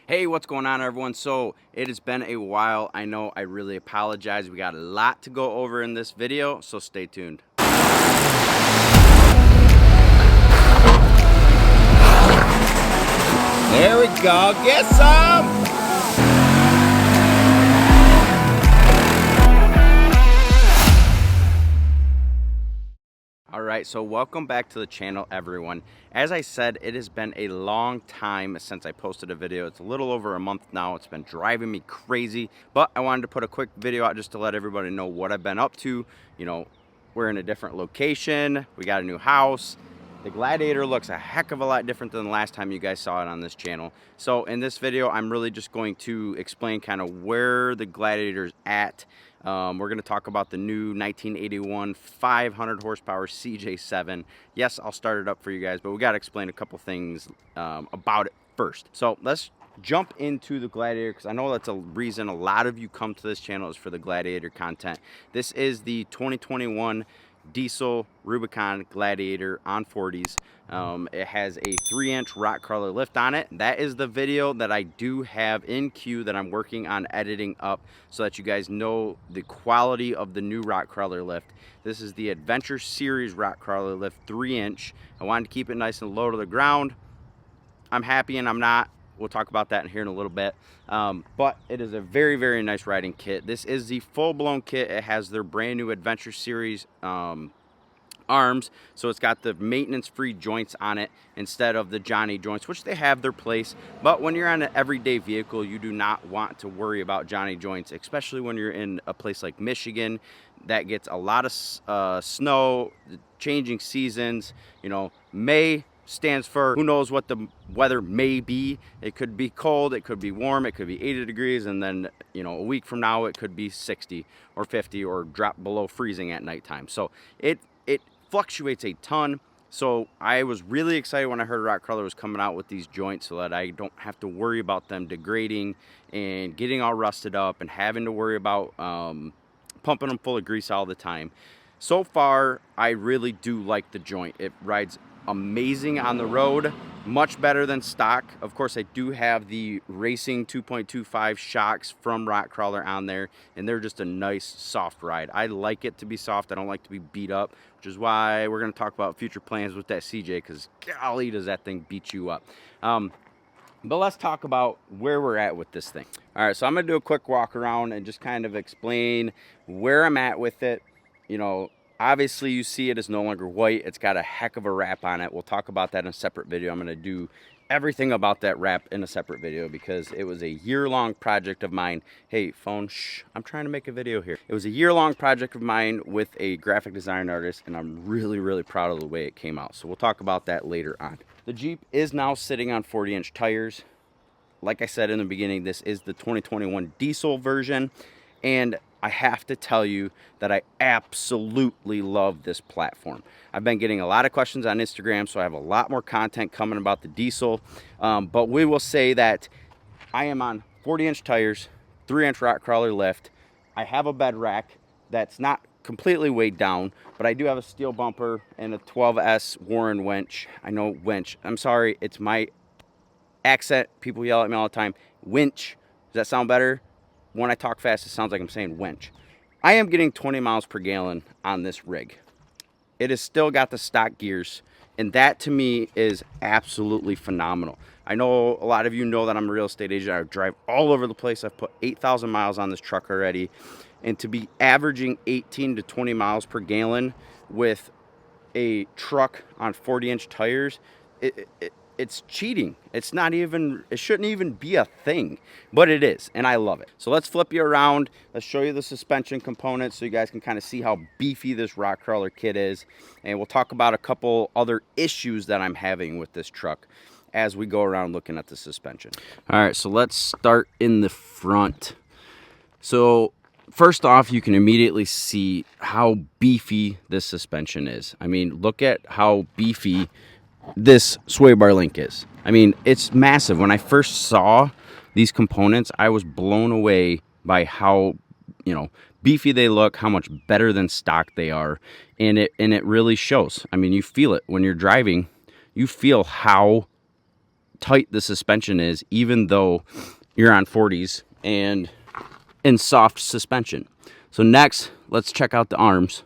Hey, what's going on, everyone? So it has been a while. I know, I really apologize. We got a lot to go over in this video, so stay tuned. There we go. Get some! Alright, so welcome back to the channel, everyone. As I said, it has been a long time since I posted a video. It's a little over a month now. It's been driving me crazy, but I wanted to put a quick video out just to let everybody know what I've been up to. You know, we're in a different location. We got a new house. The Gladiator looks a heck of a lot different than the last time you guys saw it on this channel. So in this video, I'm really just going to explain kind of where the Gladiator's at. We're going to talk about the new 1981 500 horsepower CJ7. Yes, I'll start it up for you guys, but we got to explain a couple things about it first. So let's jump into the Gladiator, because I know that's a reason a lot of you come to this channel is for the Gladiator content. This is the 2021 Diesel Rubicon Gladiator on 40s. It has a 3-inch rock crawler lift on it. That is the video that I do have in queue that I'm working on editing up so that you guys know the quality of the new rock crawler lift. This is the Adventure Series rock crawler lift 3-inch. I wanted to keep it nice and low to the ground. I'm happy and I'm not. We'll talk about that in here in a little bit. But it is a very, very nice riding kit. This is the full-blown kit. It has their brand new Adventure Series arms. So it's got the maintenance-free joints on it instead of the Johnny joints, which they have their place. But when you're on an everyday vehicle, you do not want to worry about Johnny joints, especially when you're in a place like Michigan that gets a lot of snow, changing seasons. You know, May stands for who knows what the weather may be. It could be cold, it could be warm, it could be 80 degrees, and then, you know, a week from now it could be 60 or 50 or drop below freezing at nighttime. So it fluctuates a ton. So I was really excited when I heard Rock Crawler was coming out with these joints so that I don't have to worry about them degrading and getting all rusted up and having to worry about pumping them full of grease all the time. So far, I really do like the joint. It rides amazing on the road, much better than stock. Of course, I do have the racing 2.25 shocks from Rock Crawler on there, and they're just a nice soft ride. I like it to be soft. I don't like to be beat up, which is why we're going to talk about future plans with that CJ, because golly, does that thing beat you up. But let's talk about where we're at with this thing. All right, so I'm going to do a quick walk around and just kind of explain where I'm at with it. You know, obviously, you see it is no longer white. It's got a heck of a wrap on it. We'll talk about that in a separate video. I'm going to do everything about that wrap in a separate video because it was a year-long project of mine. Hey, phone, shh. I'm trying to make a video here. It was a year-long project of mine with a graphic design artist, and I'm really, really proud of the way it came out. So we'll talk about that later on. The Jeep is now sitting on 40-inch tires. Like I said in the beginning, this is the 2021 diesel version, and I have to tell you that I absolutely love this platform. I've been getting a lot of questions on Instagram, so I have a lot more content coming about the diesel. But we will say that I am on 40-inch tires, 3-inch rock crawler lift. I have a bed rack that's not completely weighed down, but I do have a steel bumper and a 12S Warren winch. I know winch. I'm sorry, it's my accent. People yell at me all the time. Winch. Does that sound better? When I talk fast, it sounds like I'm saying winch. I am getting 20 miles per gallon on this rig. It has still got the stock gears, and that to me is absolutely phenomenal. I know a lot of you know that I'm a real estate agent. I drive all over the place. I've put 8,000 miles on this truck already, and to be averaging 18 to 20 miles per gallon with a truck on 40-inch tires, it's cheating. It's not even, it shouldn't even be a thing, but it is, and I love it. So let's flip you around. Let's show you the suspension components so you guys can kind of see how beefy this rock crawler kit is, and we'll talk about a couple other issues that I'm having with this truck as we go around looking at the suspension. All right, so let's start in the front. So first off, you can immediately see how beefy this suspension is. I mean, look at how beefy this sway bar link is. I mean, it's massive. When I first saw these components, I was blown away by how, you know, beefy they look, how much better than stock they are, and it really shows. I mean, you feel it when you're driving. You feel how tight the suspension is, even though you're on 40s and in soft suspension. So next, let's check out the arms.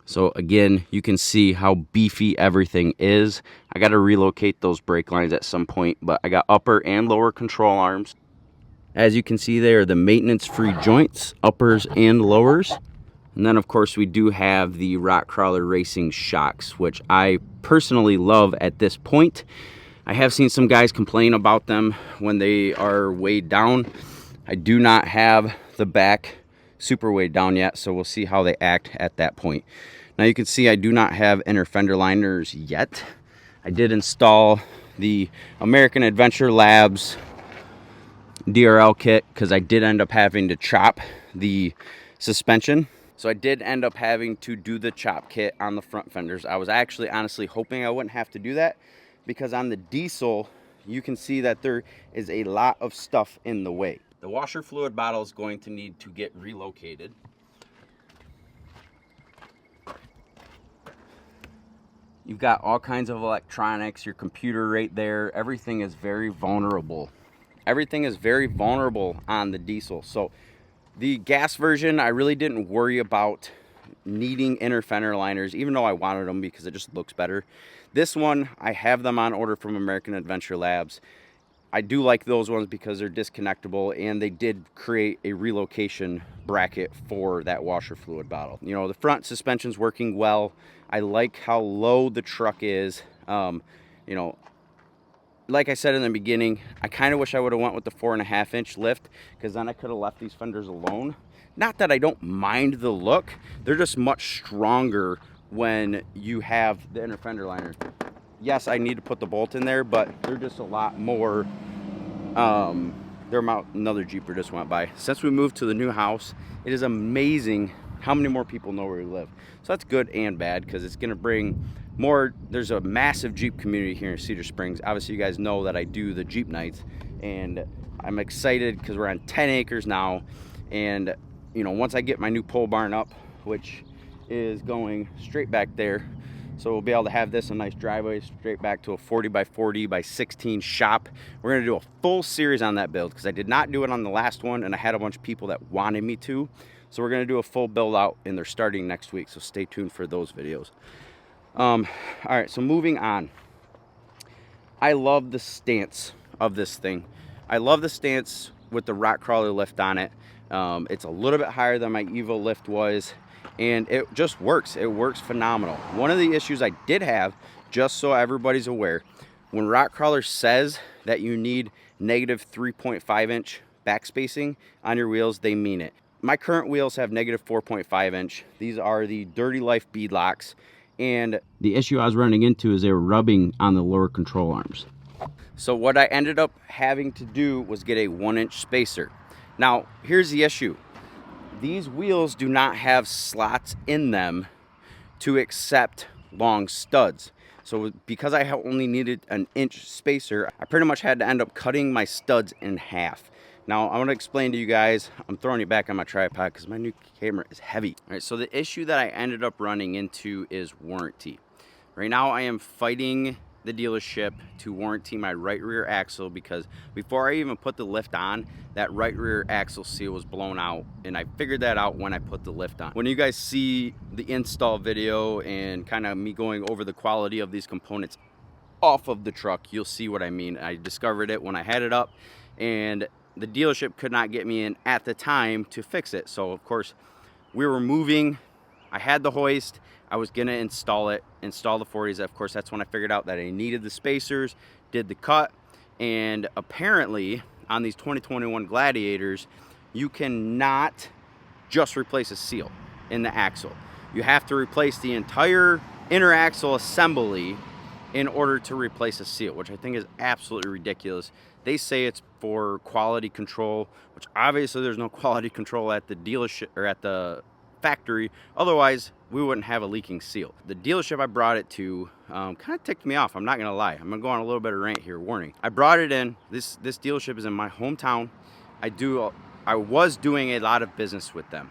So again, you can see how beefy everything is. I got to relocate those brake lines at some point, but I got upper and lower control arms. As you can see, they are the maintenance-free joints, uppers and lowers. And then of course we do have the Rock Crawler Racing shocks, which I personally love at this point. I have seen some guys complain about them when they are weighed down. I do not have the back super weighed down yet, so we'll see how they act at that point. Now you can see I do not have inner fender liners yet. I did install the American Adventure Labs DRL kit because I did end up having to chop the suspension. So I did end up having to do the chop kit on the front fenders. I was actually honestly hoping I wouldn't have to do that, because on the Diesel, you can see that there is a lot of stuff in the way. The washer fluid bottle is going to need to get relocated. You've got all kinds of electronics, your computer right there. Everything is very vulnerable. Everything is very vulnerable on the Diesel. So the gas version, I really didn't worry about needing inner fender liners, even though I wanted them because it just looks better. This one, I have them on order from American Adventure Labs. I do like those ones because they're disconnectable, and they did create a relocation bracket for that washer fluid bottle. You know, the front suspension's working well. I like how low the truck is. You know, like I said in the beginning, I kind of wish I would have went with the 4.5-inch lift, because then I could have left these fenders alone. Not that I don't mind the look, they're just much stronger when you have the inner fender liner. Yes, I need to put the bolt in there, but they're just a lot more, another Jeeper just went by. Since we moved to the new house, it is amazing how many more people know where we live. So that's good and bad, because it's gonna bring more. There's a massive Jeep community here in Cedar Springs. Obviously, you guys know that I do the Jeep nights, and I'm excited because we're on 10 acres now. And you know, once I get my new pole barn up, which is going straight back there, so we'll be able to have this a nice driveway straight back to a 40 by 40 by 16 shop. We're gonna do a full series on that build, because I did not do it on the last one, and I had a bunch of people that wanted me to. So we're gonna do a full build out, and they're starting next week, so stay tuned for those videos. All right, so moving on. I love the stance of this thing. I love the stance with the Rock Crawler lift on it. It's a little bit higher than my Evo lift was, and it just works. It works phenomenal. One of the issues I did have, just so everybody's aware, when Rock Crawler says that you need negative 3.5-inch back spacing on your wheels, they mean it. My current wheels have negative 4.5-inch. These are the Dirty Life beadlocks, and the issue I was running into is they were rubbing on the lower control arms. So what I ended up having to do was get a 1-inch spacer. Now, here's the issue. These wheels do not have slots in them to accept long studs. So because I only needed an inch spacer, I pretty much had to end up cutting my studs in half. Now, I want to explain to you guys, I'm throwing it back on my tripod because my new camera is heavy. All right, so the issue that I ended up running into is warranty. Right now, I am fighting the dealership to warranty my right rear axle, because before I even put the lift on, that right rear axle seal was blown out, and I figured that out when I put the lift on. When you guys see the install video and kind of me going over the quality of these components off of the truck, you'll see what I mean. I discovered it when I had it up, and the dealership could not get me in at the time to fix it. So of course we were moving, I had the hoist, I was gonna install the 40s. Of course, that's when I figured out that I needed the spacers, did the cut, and apparently on these 2021 Gladiators, you cannot just replace a seal in the axle. You have to replace the entire inner axle assembly in order to replace a seal, which I think is absolutely ridiculous. They say it's for quality control, which obviously there's no quality control at the dealership or at the factory. Otherwise, we wouldn't have a leaking seal. The dealership I brought it to kind of ticked me off. I'm not gonna lie. I'm gonna go on a little bit of rant here. Warning. I brought it in. This dealership is in my hometown. I was doing a lot of business with them.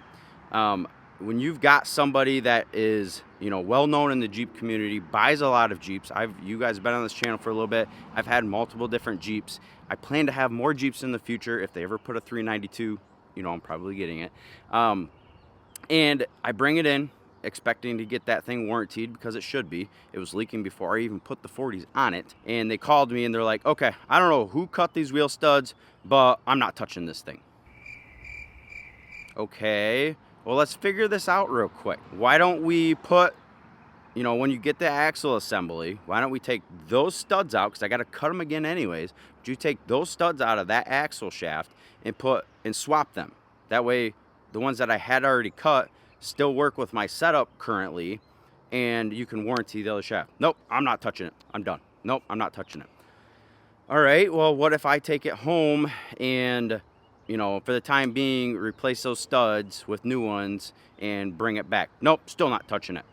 when you've got somebody that is, you know, well known in the Jeep community, buys a lot of Jeeps. You guys have been on this channel for a little bit. I've had multiple different Jeeps. I plan to have more Jeeps in the future. If they ever put a 392, you know, I'm probably getting it. And I bring it in expecting to get that thing warranted, because it should be. It was leaking before I even put the 40s on it. And they called me and they're like, okay, I don't know who cut these wheel studs, but I'm not touching this thing. Okay, well, let's figure this out real quick. Why don't we put, you know, when you get the axle assembly, why don't we take those studs out, because I got to cut them again anyways. But you take those studs out of that axle shaft and swap them. That way, the ones that I had already cut still work with my setup currently, and you can warranty the other shaft. Nope, I'm not touching it. I'm done. Nope, I'm not touching it. All right, well, what if I take it home and, you know, for the time being, replace those studs with new ones and bring it back? Nope, still not touching it.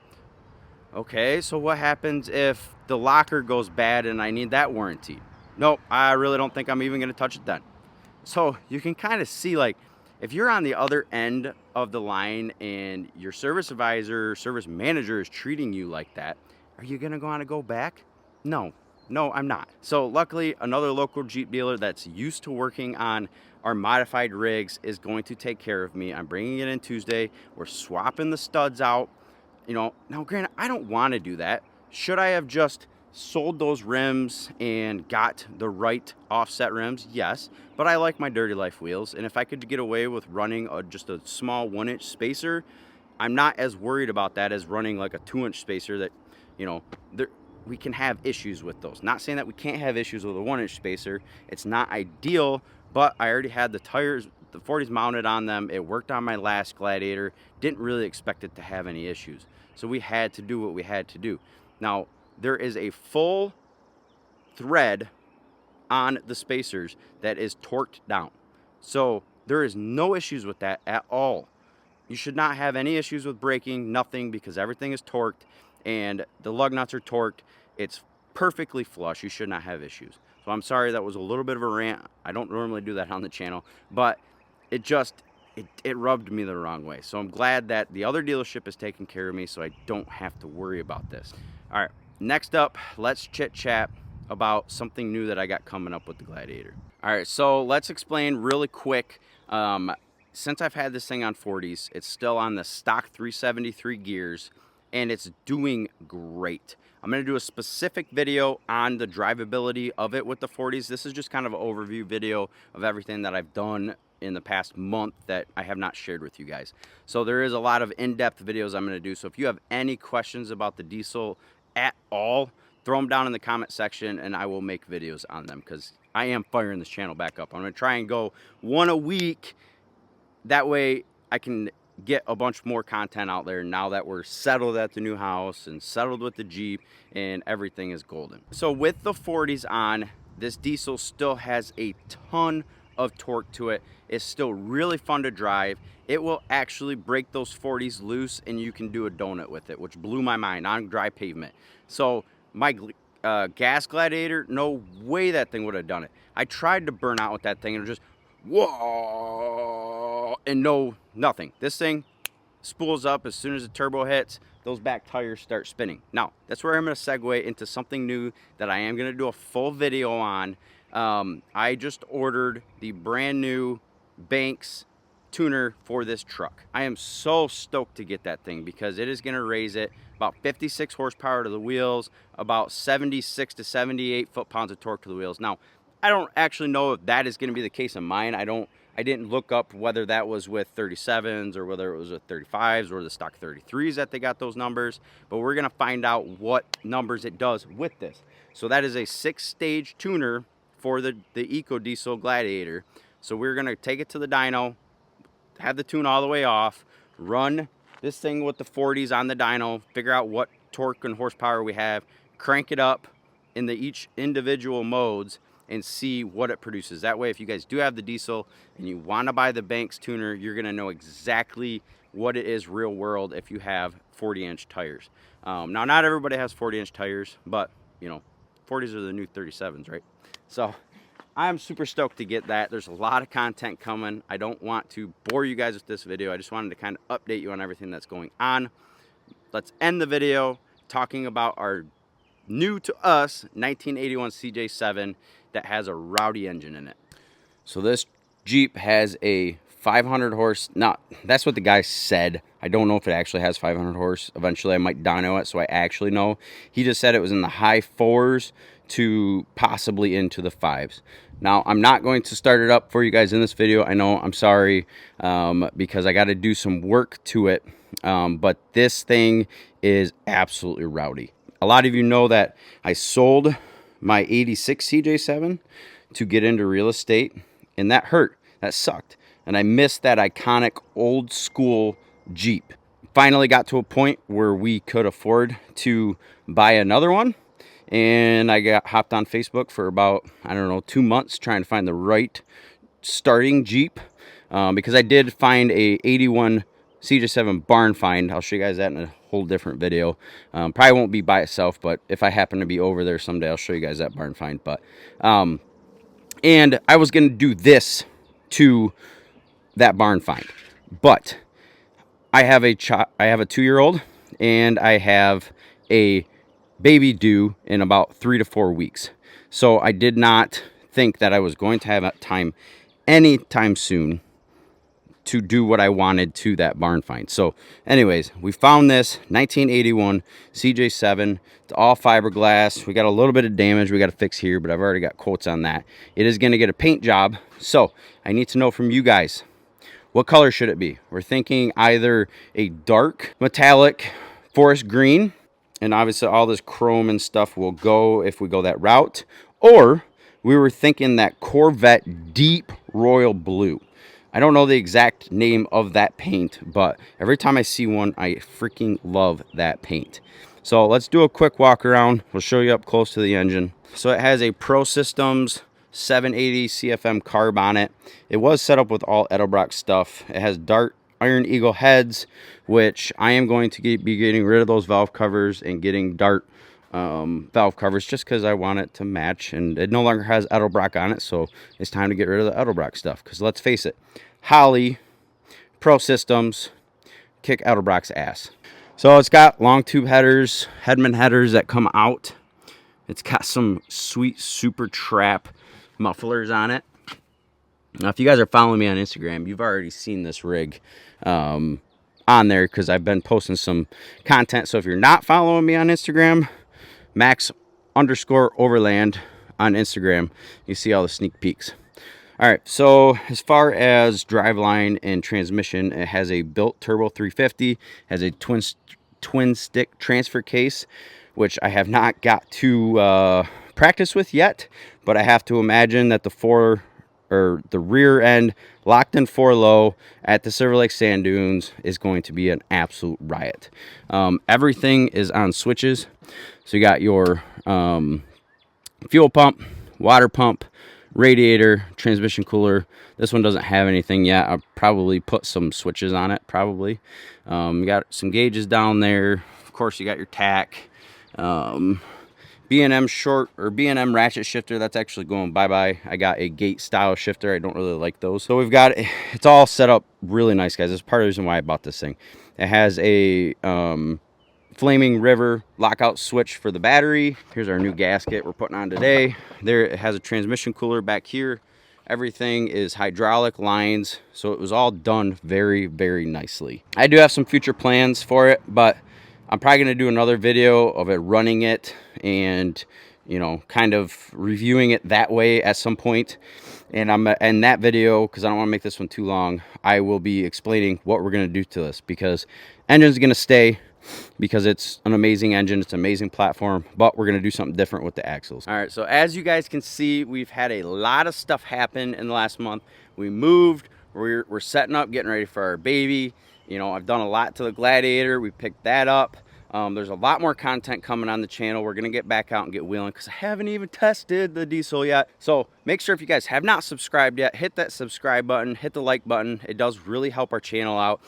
Okay, so what happens if the locker goes bad and I need that warranty? Nope, I really don't think I'm even going to touch it then. So you can kind of see, like, if you're on the other end of the line and your service advisor, service manager is treating you like that, are you going to want to go back? No, I'm not. So luckily, another local Jeep dealer that's used to working on our modified rigs is going to take care of me. I'm bringing it in Tuesday. We're swapping the studs out. You know, now granted, I don't want to do that. Should I have just sold those rims and got the right offset rims? Yes, but I like my Dirty Life wheels, and if I could get away with running just a small 1-inch spacer, I'm not as worried about that as running like a 2-inch spacer that, you know, we can have issues with those. Not saying that we can't have issues with a 1-inch spacer. It's not ideal, but I already had the tires, the 40s mounted on them. It worked on my last Gladiator. Didn't really expect it to have any issues. So we had to do what we had to do. Now, there is a full thread on the spacers that is torqued down. So there is no issues with that at all. You should not have any issues with braking, nothing, because everything is torqued and the lug nuts are torqued. It's perfectly flush. You should not have issues. So I'm sorry that was a little bit of a rant. I don't normally do that on the channel, but it rubbed me the wrong way. So I'm glad that the other dealership is taking care of me so I don't have to worry about this. All right. Next up, let's chit chat about something new that I got coming up with the Gladiator. All right, so let's explain really quick. Since I've had this thing on 40s, it's still on the stock 373 gears, and it's doing great. I'm going to do a specific video on the drivability of it with the 40s. This is just kind of an overview video of everything that I've done in the past month that I have not shared with you guys. So there is a lot of in-depth videos I'm going to do. So if you have any questions about the Diesel at all, throw them down in the comment section and I will make videos on them, because I am firing this channel back up. I'm going to try and go one a week. That way I can get a bunch more content out there now that we're settled at the new house and settled with the Jeep and everything is golden. So with the 40s on, this Diesel still has a ton of torque to it. It's still really fun to drive. It will actually break those 40s loose and you can do a donut with it, which blew my mind on dry pavement. So my gas Gladiator, no way that thing would have done it. I tried to burn out with that thing and it was just whoa, and nothing. This thing spools up as soon as the turbo hits. Those back tires start spinning. Now that's where I'm going to segue into something new that I am going to do a full video on. I just ordered the brand new Banks tuner for this truck. I am so stoked to get that thing because it is going to raise it about 56 horsepower to the wheels, about 76 to 78 foot-pounds of torque to the wheels. Now, I don't actually know if that is going to be the case in mine. I didn't look up whether that was with 37s or whether it was with 35s or the stock 33s that they got those numbers, but we're going to find out what numbers it does with this. So that is a 6-stage tuner for the Eco Diesel Gladiator. So we're going to take it to the dyno, have the tune all the way off, run this thing with the 40s on the dyno, figure out what torque and horsepower we have, crank it up in the each individual modes and see what it produces. That way, if you guys do have the Diesel and you want to buy the Banks tuner, you're going to know exactly what it is real world if you have 40-inch tires. Now, not everybody has 40-inch tires, but, you know, 40s are the new 37s, right? So I'm super stoked to get that. There's a lot of content coming. I don't want to bore you guys with this video. I just wanted to kind of update you on everything that's going on. Let's end the video talking about our new to us 1981 CJ7 that has a rowdy engine in it. So this Jeep has a 500 horse. Now, that's what the guy said. I don't know if it actually has 500 horse. Eventually, I might dyno it, so I actually know. He just said it was in the high 4s to possibly into the 5s. Now, I'm not going to start it up for you guys in this video. I know, I'm sorry, because I got to do some work to it. But this thing is absolutely rowdy. A lot of you know that I sold my 86 CJ7 to get into real estate, and that hurt. That sucked. And I missed that iconic old school Jeep. Finally got to a point where we could afford to buy another one. And I hopped on Facebook for about, I don't know, 2 months trying to find the right starting Jeep. Because I did find a 81 CJ7 barn find. I'll show you guys that in a whole different video. Probably won't be by itself, but if I happen to be over there someday, I'll show you guys that barn find. But and I was going to do this to that barn find, but I have a 2-year-old and I have a baby due in about 3 to 4 weeks. So I did not think that I was going to have time anytime soon to do what I wanted to that barn find. So anyways, we found this 1981 CJ7. It's all fiberglass. We got a little bit of damage we got to fix here, but I've already got quotes on that. It is going to get a paint job. So I need to know from you guys, what color should it be? We're thinking either a dark metallic forest green, and obviously all this chrome and stuff will go if we go that route, or we were thinking that Corvette deep royal blue. I don't know the exact name of that paint, but every time I see one, I freaking love that paint. So let's do a quick walk around. We'll show you up close to the engine. So it has a Pro Systems 780 CFM carb on it. It was set up with all Edelbrock stuff. It has Dart Iron Eagle heads, which I am going to be getting rid of those valve covers and getting Dart valve covers just because I want it to match, and it no longer has Edelbrock on it, so it's time to get rid of the Edelbrock stuff, because let's face it, Holley, Pro Systems, kick Edelbrock's ass. So it's got long tube headers, Hedman headers that come out. It's got some sweet super trap mufflers on it. Now, if you guys are following me on Instagram, you've already seen this rig on there because I've been posting some content. So if you're not following me on Instagram, max_overlander on Instagram, you see all the sneak peeks. All right, so as far as driveline and transmission, it has a built turbo 350, has a twin stick transfer case, which I have not got to practice with yet, but I have to imagine that the rear end locked in 4 low at the Silver Lake Sand Dunes is going to be an absolute riot. Everything is on switches. So you got your fuel pump, water pump, radiator, transmission cooler. This one doesn't have anything yet. I'll probably put some switches on it, probably. You got some gauges down there. Of course, you got your tack. B&M short or B&M ratchet shifter, that's actually going bye-bye. I got a gate style shifter. I don't really like those. So we've got, it's all set up really nice, guys. That's part of the reason why I bought this thing. It has a Flaming River lockout switch for the battery. Here's our new gasket we're putting on today. There, it has a transmission cooler back here. Everything is hydraulic lines, so it was all done very, very nicely. I do have some future plans for it, but I'm probably going to do another video of it running it and, you know, kind of reviewing it that way at some point. And I'm in that video, because I don't want to make this one too long, I will be explaining what we're going to do to this, because engine's going to stay, because it's an amazing engine, it's an amazing platform, but we're going to do something different with the axles. All right, so as you guys can see, we've had a lot of stuff happen in the last month. We moved, we're setting up, getting ready for our baby. You know, I've done a lot to the Gladiator. We picked that up. There's a lot more content coming on the channel. We're gonna get back out and get wheeling because I haven't even tested the Diesel yet. So make sure if you guys have not subscribed yet, hit that subscribe button, hit the like button. It does really help our channel out.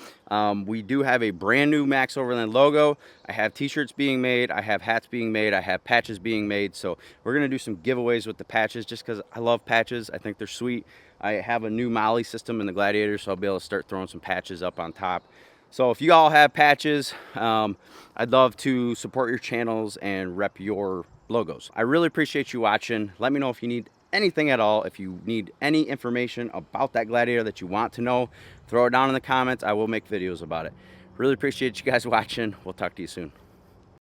We do have a brand new Max Overland logo. I have t-shirts being made, I have hats being made, I have patches being made. So we're gonna do some giveaways with the patches just because I love patches. I think they're sweet. I have a new Molly system in the Gladiator, so I'll be able to start throwing some patches up on top. So if you all have patches, I'd love to support your channels and rep your logos. I really appreciate you watching. Let me know if you need anything at all. If you need any information about that Gladiator that you want to know, throw it down in the comments. I will make videos about it. Really appreciate you guys watching. We'll talk to you soon.